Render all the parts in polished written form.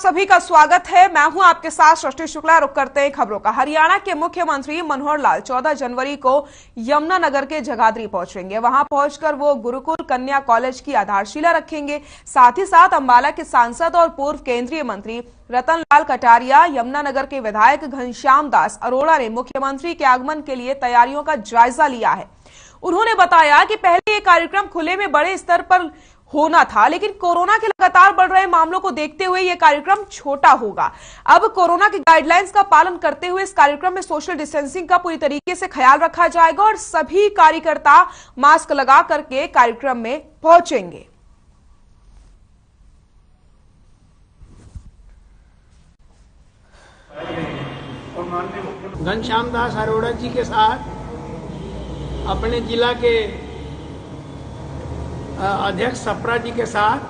सभी का स्वागत है। मैं हूं आपके साथ सृष्टि शुक्ला। रुक करते हैं खबरों का। हरियाणा के मुख्यमंत्री मनोहर लाल 14 जनवरी को यमुनानगर के जगाधरी पहुंचेंगे। वहां पहुंचकर वो गुरुकुल कन्या कॉलेज की आधारशिला रखेंगे। साथ ही साथ अंबाला के सांसद और पूर्व केंद्रीय मंत्री रतन लाल कटारिया, यमुनानगर के विधायक घनश्याम दास अरोड़ा ने मुख्यमंत्री के आगमन के लिए तैयारियों का जायजा लिया है। उन्होंने बताया कि पहले ये कार्यक्रम खुले में बड़े स्तर पर होना था, लेकिन कोरोना के लगातार बढ़ रहे मामलों को देखते हुए यह कार्यक्रम छोटा होगा। अब कोरोना की गाइडलाइंस का पालन करते हुए इस कार्यक्रम में सोशल डिस्टेंसिंग का पूरी तरीके से ख्याल रखा जाएगा और सभी कार्यकर्ता मास्क लगा करके कार्यक्रम में पहुंचेंगे। घनश्याम दास अरोड़ा जी के साथ अपने जिला के अध्यक्ष सप्रा जी के साथ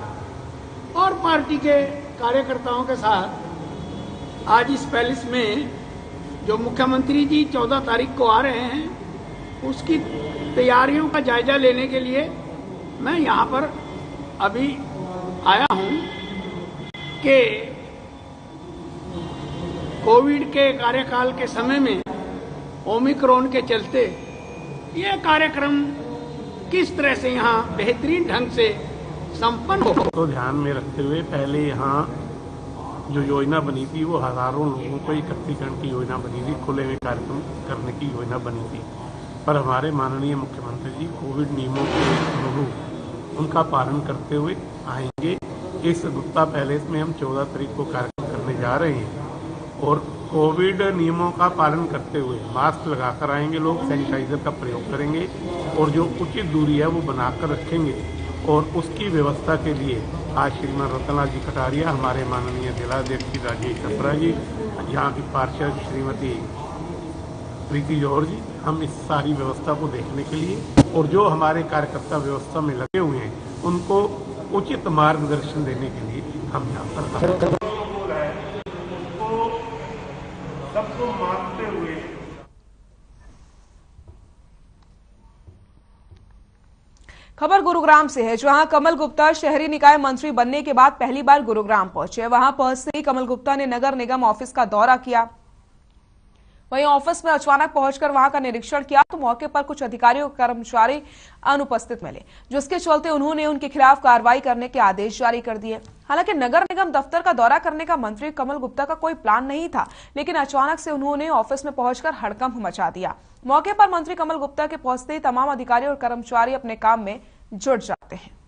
और पार्टी के कार्यकर्ताओं के साथ आज इस पैलेस में जो मुख्यमंत्री जी 14 तारीख को आ रहे हैं उसकी तैयारियों का जायजा लेने के लिए मैं यहाँ पर अभी आया हूँ कि कोविड के कार्यकाल के समय में ओमिक्रॉन के चलते ये कार्यक्रम किस तरह से यहाँ बेहतरीन ढंग से संपन्न हो तो ध्यान में रखते हुए पहले यहाँ जो योजना बनी थी वो हजारों लोगों को एकत्रीकरण की योजना बनी थी, खुले में कार्यक्रम करने की योजना बनी थी। पर हमारे माननीय मुख्यमंत्री जी कोविड नियमों के अनुरूप उनका पालन करते हुए आएंगे। इस गुप्ता पैलेस में हम 14 तारीख को कार्यक्रम करने जा रहे हैं और कोविड नियमों का पालन करते हुए मास्क लगाकर आएंगे लोग, सैनिटाइजर का प्रयोग करेंगे और जो उचित दूरी है वो बनाकर रखेंगे। और उसकी व्यवस्था के लिए आज श्रीमान रतन लाल जी कटारिया, हमारे माननीय जिलाध्यक्ष श्री राजेश सप्रा जी, यहाँ की पार्षद श्रीमती प्रीति जौहर जी, हम इस सारी व्यवस्था को देखने के लिए और जो हमारे कार्यकर्ता व्यवस्था में लगे हुए हैं उनको उचित मार्गदर्शन देने के लिए हम यहाँ पर सबको मानते हुए। खबर गुरुग्राम से है, जहां कमल गुप्ता शहरी निकाय मंत्री बनने के बाद पहली बार गुरुग्राम पहुंचे। वहां पहुंचते ही कमल गुप्ता ने नगर निगम ऑफिस का दौरा किया। वहीं ऑफिस में अचानक पहुंचकर वहां का निरीक्षण किया तो मौके पर कुछ अधिकारी और कर्मचारी अनुपस्थित मिले, जिसके चलते उन्होंने उनके खिलाफ कार्रवाई करने के आदेश जारी कर दिए। हालांकि नगर निगम दफ्तर का दौरा करने का मंत्री कमल गुप्ता का कोई प्लान नहीं था, लेकिन अचानक से उन्होंने ऑफिस में पहुंचकर हड़कंप मचा दिया। मौके पर मंत्री कमल गुप्ता के पहुंचते ही तमाम अधिकारी और कर्मचारी अपने काम में जुट जाते हैं।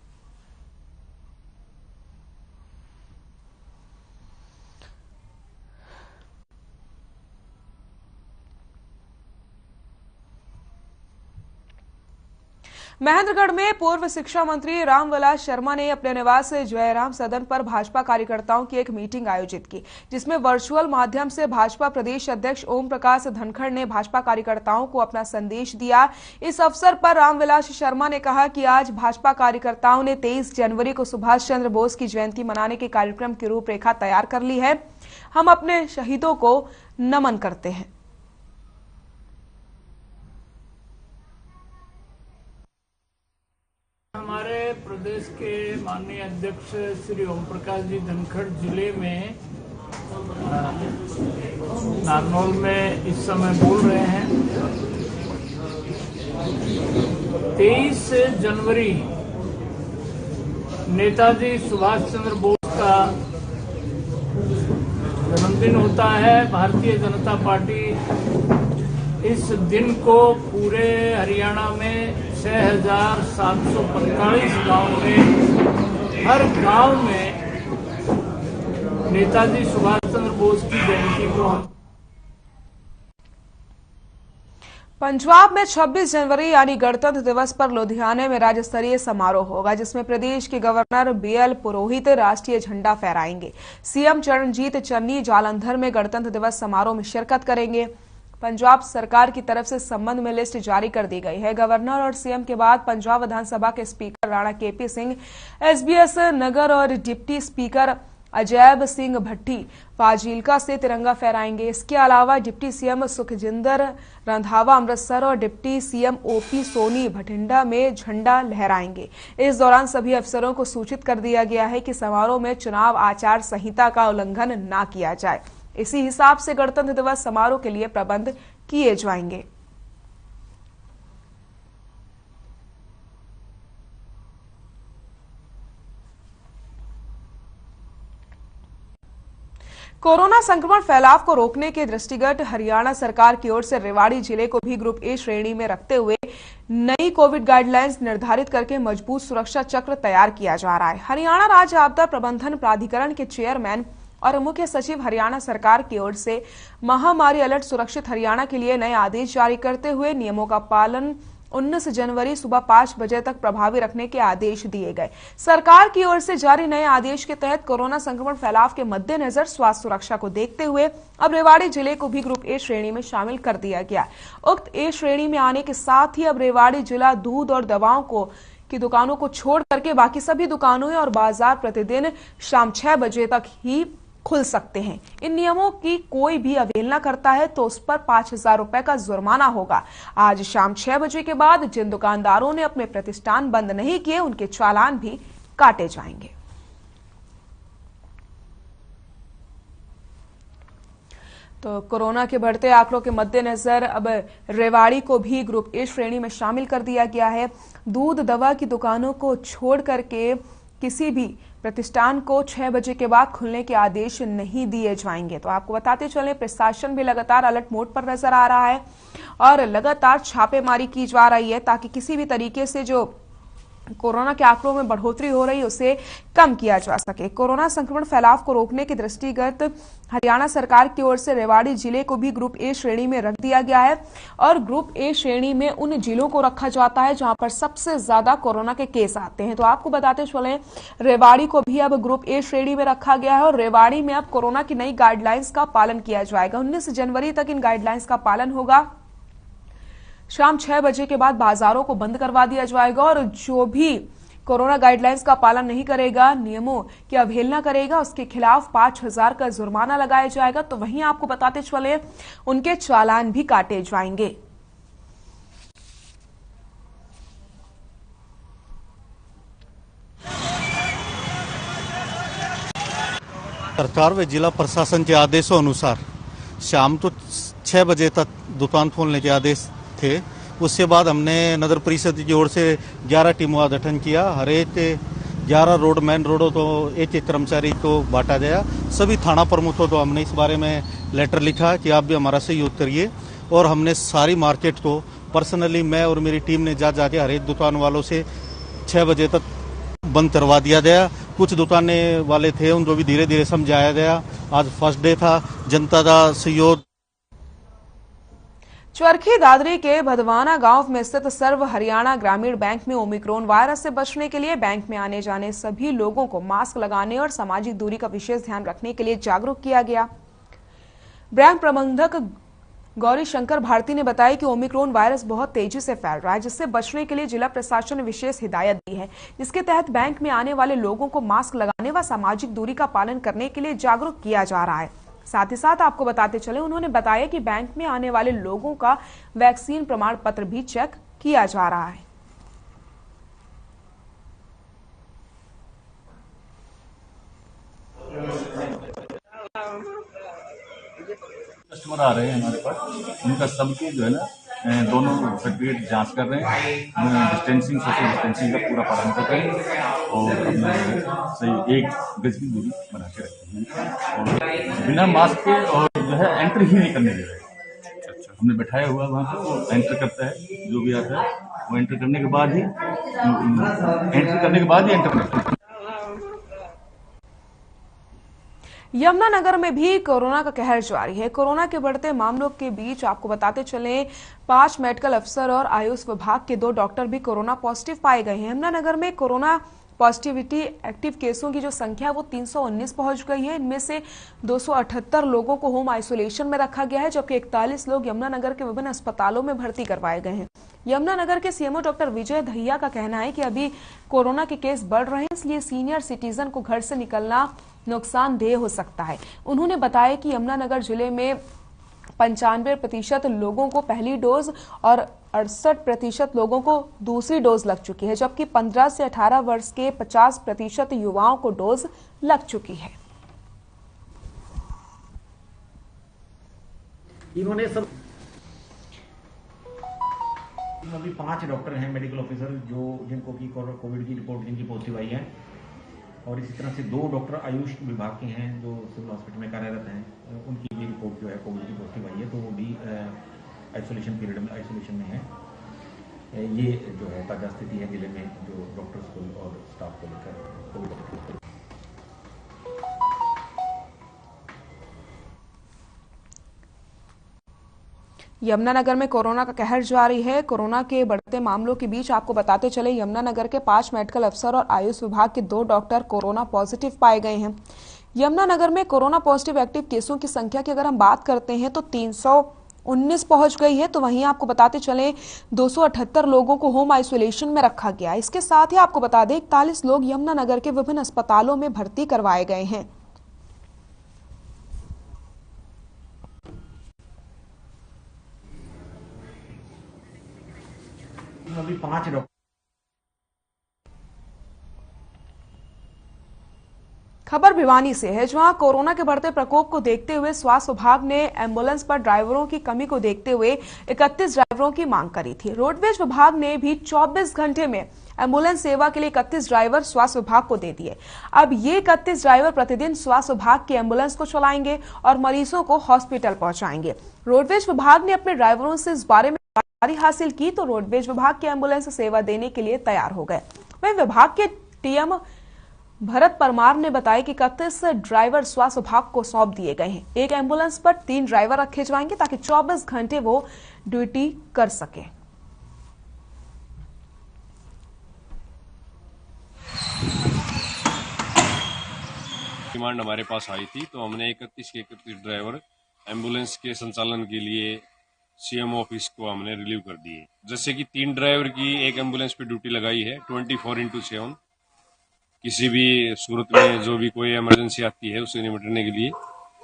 महेंद्रगढ़ में पूर्व शिक्षा मंत्री रामविलास शर्मा ने अपने निवास से जयराम सदन पर भाजपा कार्यकर्ताओं की एक मीटिंग आयोजित की, जिसमें वर्चुअल माध्यम से भाजपा प्रदेश अध्यक्ष ओम प्रकाश धनखड़ ने भाजपा कार्यकर्ताओं को अपना संदेश दिया। इस अवसर पर रामविलास शर्मा ने कहा कि आज भाजपा कार्यकर्ताओं ने 23 जनवरी को सुभाष चंद्र बोस की जयंती मनाने के कार्यक्रम की रूपरेखा तैयार कर ली है। हम अपने शहीदों को नमन करते हैं। हमारे प्रदेश के माननीय अध्यक्ष श्री ओम प्रकाश जी धनखड़ जिले में नारनौल में इस समय बोल रहे हैं। 23 जनवरी नेताजी सुभाष चंद्र बोस का जन्मदिन होता है। भारतीय जनता पार्टी इस दिन को पूरे हरियाणा में 6745 गांव में हर गांव में नेताजी सुभाष चंद्र बोस की जयंती को पंजाब में 26 जनवरी यानी गणतंत्र दिवस पर लुधियाने में राज्य स्तरीय समारोह होगा, जिसमें प्रदेश के गवर्नर बीएल पुरोहित राष्ट्रीय झंडा फहराएंगे। सीएम चरणजीत चन्नी जालंधर में गणतंत्र दिवस समारोह में शिरकत करेंगे। पंजाब सरकार की तरफ से संबंध में लिस्ट जारी कर दी गई है। गवर्नर और सीएम के बाद पंजाब विधानसभा के speaker Rana KP Singh, SBS Nagar और डिप्टी स्पीकर अजैब सिंह भट्टी फाजिल्का से तिरंगा फहराएंगे। इसके अलावा डिप्टी सीएम सुखजिंदर रंधावा अमृतसर और deputy CM OP Soni Bathinda में झंडा लहराएंगे। इस दौरान सभी अफसरों को सूचित कर दिया गया है कि समारोह में चुनाव आचार संहिता का उल्लंघन न किया जाए। इसी हिसाब से गणतंत्र दिवस समारोह के लिए प्रबंध किए जाएंगे। कोरोना संक्रमण फैलाव को रोकने के दृष्टिगत हरियाणा सरकार की ओर से रेवाड़ी जिले को भी ग्रुप ए श्रेणी में रखते हुए नई कोविड गाइडलाइंस निर्धारित करके मजबूत सुरक्षा चक्र तैयार किया जा रहा है। हरियाणा राज्य आपदा प्रबंधन प्राधिकरण के चेयरमैन और मुख्य सचिव हरियाणा सरकार की ओर से महामारी अलर्ट सुरक्षित हरियाणा के लिए नए आदेश जारी करते हुए नियमों का पालन 19 जनवरी सुबह 5 बजे तक प्रभावी रखने के आदेश दिए गए। सरकार की ओर से जारी नए आदेश के तहत कोरोना संक्रमण फैलाव के मद्देनजर स्वास्थ्य सुरक्षा को देखते हुए अब रेवाड़ी जिले को भी ग्रुप ए श्रेणी में शामिल कर दिया गया। उक्त ए श्रेणी में आने के साथ ही अब रेवाड़ी जिला दूध और दवाओं की दुकानों को छोड़ करके बाकी सभी दुकानों और बाजार प्रतिदिन शाम 6 बजे तक ही खुल सकते हैं। इन नियमों की कोई भी अवहेलना करता है तो उस पर 5,000 रुपए का जुर्माना होगा। आज शाम 6 बजे के बाद जिन दुकानदारों ने अपने प्रतिष्ठान बंद नहीं किए उनके चालान भी काटे जाएंगे। तो कोरोना के बढ़ते आंकड़ों के मद्देनजर अब रेवाड़ी को भी ग्रुप ए श्रेणी में शामिल कर दिया गया है। दूध दवा की दुकानों को छोड़ करके किसी भी प्रतिष्ठान को 6 बजे के बाद खुलने के आदेश नहीं दिए जाएंगे। तो आपको बताते चलें, प्रशासन भी लगातार अलर्ट मोड पर नजर आ रहा है और लगातार छापेमारी की जा रही है ताकि किसी भी तरीके से जो कोरोना के आंकड़ों में बढ़ोतरी हो रही है उसे कम किया जा सके। कोरोना संक्रमण फैलाव को रोकने के दृष्टिगत हरियाणा सरकार की ओर से रेवाड़ी जिले को भी ग्रुप ए श्रेणी में रख दिया गया है और ग्रुप ए श्रेणी में उन जिलों को रखा जाता है जहां पर सबसे ज्यादा कोरोना के केस आते हैं। तो आपको बताते चलें, रेवाड़ी को भी अब ग्रुप ए श्रेणी में रखा गया है और रेवाड़ी में अब कोरोना की नई गाइडलाइंस का पालन किया जाएगा। 19 जनवरी तक इन गाइडलाइंस का पालन होगा। शाम 6 बजे के बाद बाजारों को बंद करवा दिया जाएगा और जो भी कोरोना गाइडलाइंस का पालन नहीं करेगा, नियमों की अवहेलना करेगा, उसके खिलाफ 5,000 का जुर्माना लगाया जाएगा। तो वहीं आपको बताते चले, उनके चालान भी काटे जाएंगे। सरकार व जिला प्रशासन के आदेशों अनुसार शाम तो 6 बजे तक दुकान खोलने के आदेश थे। उसके बाद हमने नगर परिषद की ओर से 11 टीमों का गठन किया। हर एक 11 रोड मेन रोडों तो एक कर्मचारी को बांटा गया। सभी थाना प्रमुखों को हमने इस बारे में लेटर लिखा कि आप भी हमारा सहयोग करिए और हमने सारी मार्केट को पर्सनली मैं और मेरी टीम ने जाके हर एक दुकान वालों से 6 बजे तक बंद करवा दिया गया। कुछ दुकानें वाले थे उनको भी धीरे धीरे समझाया गया। आज फर्स्ट डे था, जनता का सहयोग। चरखी दादरी के भदवाना गांव में स्थित सर्व हरियाणा ग्रामीण बैंक में ओमिक्रॉन वायरस से बचने के लिए बैंक में आने जाने सभी लोगों को मास्क लगाने और सामाजिक दूरी का विशेष ध्यान रखने के लिए जागरूक किया गया। बैंक प्रबंधक गौरी शंकर भारती ने बताया कि ओमिक्रॉन वायरस बहुत तेजी से फैल रहा है, जिससे बचने के लिए जिला प्रशासन ने विशेष हिदायत दी है, जिसके तहत बैंक में आने वाले लोगों को मास्क लगाने व सामाजिक दूरी का पालन करने के लिए जागरूक किया जा रहा है। साथ ही साथ आपको बताते चले, उन्होंने बताया कि बैंक में आने वाले लोगों का वैक्सीन प्रमाण पत्र भी चेक किया जा रहा है। कस्टमर आ रहे हैं हमारे पास, उनका सबके जो है ना दोनों सर्टिफिकेट जांच कर रहे हैं। डिस्टेंसिंग, सोशल डिस्टेंसिंग का पूरा पालन कर रहे हैं और अपना सही 1 गज की दूरी बना के रखते हैं और बिना मास्क के और जो है एंटर ही नहीं करने दे रहे हैं। हमने बैठाया हुआ वहाँ पे, वो एंटर करता है, जो भी आता है वो एंटर करने के बाद ही एंटर करता है। यमुनानगर में भी कोरोना का कहर जारी है। कोरोना के बढ़ते मामलों के बीच आपको बताते चलें, 5 मेडिकल अफसर और आयुष विभाग के 2 डॉक्टर भी कोरोना पॉजिटिव पाए गए हैं। यमुनानगर में कोरोना पॉजिटिविटी एक्टिव केसों की जो संख्या है वो 319 पहुंच गई है। इनमें से 278 लोगों को होम आइसोलेशन में रखा गया है, जबकि 41 लोग यमुनानगर के विभिन्न अस्पतालों में भर्ती करवाए गए हैं। यमुनानगर के सीएमओ डॉक्टर विजय दहिया का कहना है कि अभी कोरोना के केस बढ़ रहे हैं, इसलिए सीनियर सिटीजन को घर से निकलना नुकसानदेह हो सकता है। उन्होंने बताया कि यमुनानगर जिले में 95% लोगों को पहली डोज और 68% लोगों को दूसरी डोज लग चुकी है, जबकि 15 से 18 वर्ष के 50% युवाओं को डोज लग चुकी है। इन्होंने सब अभी 5 डॉक्टर हैं मेडिकल ऑफिसर जिनको की कोविड की रिपोर्ट जिनकी पॉजिटिव आई है, और इसी तरह से 2 डॉक्टर आयुष विभाग के हैं जो सिविल हॉस्पिटल में कार्यरत हैं। उनकी भी रिपोर्ट जो है कोविड की पॉजिटिव आई है, तो वो भी आइसोलेशन पीरियड में आइसोलेशन में है। ये जो है ताजा स्थिति है जिले में जो डॉक्टर्स को और स्टाफ को लेकर कोविड। यमुनानगर में कोरोना का कहर जारी है। कोरोना के बढ़ते मामलों के बीच आपको बताते चले, यमुनानगर के 5 मेडिकल अफसर और आयुष विभाग के 2 डॉक्टर कोरोना पॉजिटिव पाए गए हैं। यमुनानगर में कोरोना पॉजिटिव एक्टिव केसों की संख्या की अगर हम बात करते हैं तो 319 पहुंच गई है। तो वहीं आपको बताते चले 278 लोगों को होम आइसोलेशन में रखा गया। इसके साथ ही आपको बता दें 41 लोग यमुनानगर के विभिन्न अस्पतालों में भर्ती करवाए गए हैं। अभी 5 डॉक्टर। खबर भिवानी से है, जहां कोरोना के बढ़ते प्रकोप को देखते हुए स्वास्थ्य विभाग ने एम्बुलेंस पर ड्राइवरों की कमी को देखते हुए 31 ड्राइवरों की मांग करी थी। रोडवेज विभाग ने भी 24 घंटे में एम्बुलेंस सेवा के लिए 31 ड्राइवर स्वास्थ्य विभाग को दे दिए। अब ये 31 ड्राइवर प्रतिदिन स्वास्थ्य विभाग की एम्बुलेंस को चलाएंगे और मरीजों को हॉस्पिटल पहुंचाएंगे। रोडवेज विभाग ने अपने ड्राइवरों से इस बारे में जानकारी हासिल की तो रोडवेज विभाग की एम्बुलेंस सेवा देने के लिए तैयार हो गए। वहीं विभाग के टीएम भरत परमार ने बताया कि 31 ड्राइवर स्वास्थ्य विभाग को सौंप दिए गए हैं। एक एम्बुलेंस पर 3 ड्राइवर रखे जाएंगे ताकि 24 घंटे वो ड्यूटी कर सके। डिमांड हमारे पास आई थी तो हमने 31 के 31 ड्राइवर एम्बुलेंस के संचालन के लिए सीएमओ ऑफिस को हमने रिलीव कर दिए। जैसे कि 3 ड्राइवर की एक एम्बुलेंस पे ड्यूटी लगाई है 24/7। किसी भी सूरत में जो भी कोई इमरजेंसी आती है उसे निपटने के लिए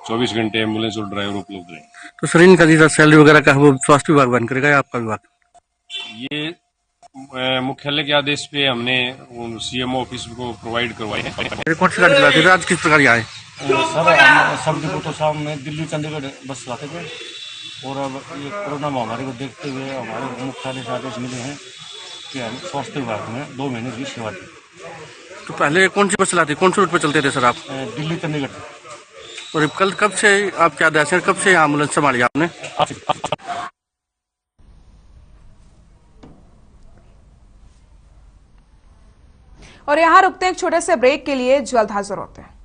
24 घंटे एम्बुलेंस और ड्राइवर उपलब्ध रहे। तो सर इनका सैलरी वगैरह का वो स्वास्थ्य विभाग बंद करेगा या आपका विभाग? ये मुख्यालय के आदेश पे हमने सीएमओ ऑफिस को प्रोवाइड करवाए हैं। कौन सी गाड़ी चलाते थे, आज किस प्रकार आए? सर हम सब डिपो तो शाम में दिल्ली चंडीगढ़ बस चलाते थे, और अब ये कोरोना महामारी को देखते हुए हमारे मुख्यालय से आदेश मिले हैं कि हम स्वास्थ्य विभाग में 2 महीने की सेवा दी। तो पहले कौन सी बस चलाते, कौन से रूट पर चलते थे सर आप? दिल्ली चंडीगढ़। और कल कब से आप क्या आदेश है, कब से एम्बुलेंस संभाली आपने? और यहां रुकते हैं एक छोटे से ब्रेक के लिए, जल्द हाजिर होते हैं।